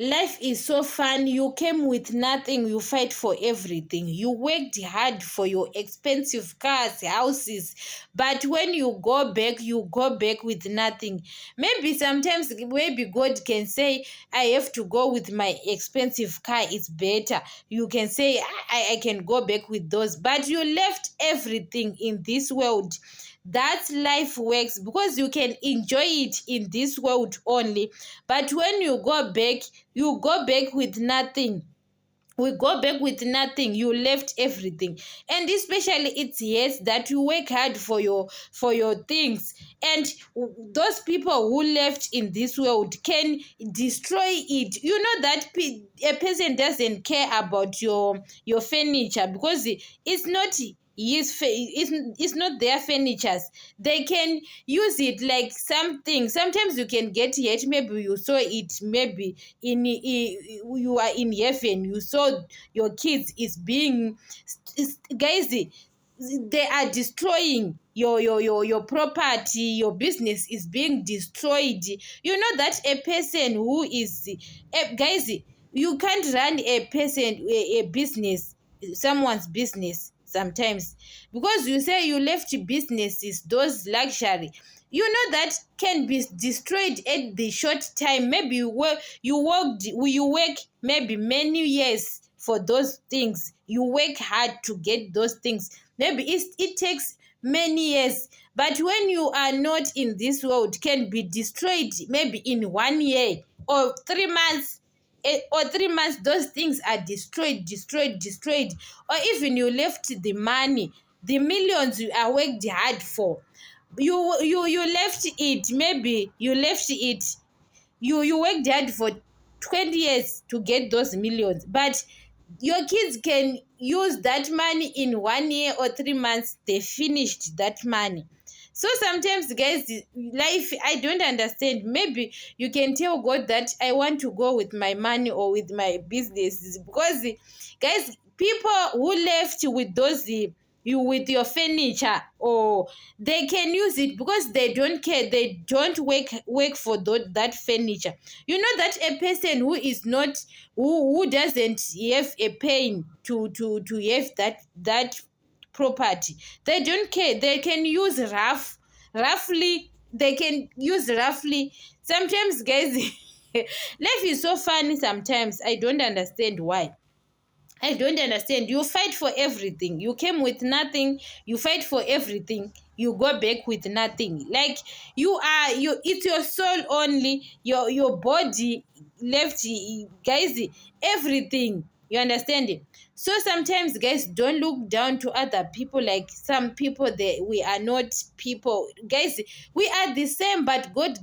Life is so fun. You came with nothing, you fight for everything. You worked hard for your expensive cars, houses, but when you go back with nothing. Maybe sometimes, maybe God can say, I have to go with my expensive car, it's better. You can say, I can go back with those, but you left everything in this world. That life works because you can enjoy it in this world only, but when you go back with nothing. We go back with nothing. You left everything, and especially it's yes that you work hard for your things, and those people who left in this world can destroy it. You know that a person doesn't care about your furniture because it's not it's not their furnitures. They can use it like something. Sometimes you can get hurt. Maybe you saw it, maybe you are in heaven, you saw your kids is being guys, they are destroying your property, your business is being destroyed. You know that a person who is guys, you can't run a person a business, someone's business sometimes, because you say you left businesses, those luxury, you know that can be destroyed at the short time. Maybe you work maybe many years for those things. You work hard to get those things. Maybe it takes many years, but when you are not in this world, can be destroyed maybe in 1 year or 3 months. Or 3 months, those things are destroyed. Or even you left the money, the millions you are worked hard for, you left it. Maybe you left it, you worked hard for 20 years to get those millions, but your kids can use that money in 1 year or 3 months. They finished that money. So sometimes, guys, life, I don't understand. Maybe you can tell God that I want to go with my money or with my businesses, because guys, people who left with those you with your furniture, or they can use it because they don't care. They don't work for that furniture. You know that a person who is not, who doesn't have a pain to have that property, they don't care. They can use roughly. They can use roughly. Sometimes, guys, life is so funny. Sometimes I don't understand why. I don't understand. You fight for everything. You came with nothing. You fight for everything. You go back with nothing. Like you. It's your soul only. Your body left, guys. Everything. You understand it? So sometimes, guys, don't look down to other people. Like some people, we are not people, guys. We are the same, but God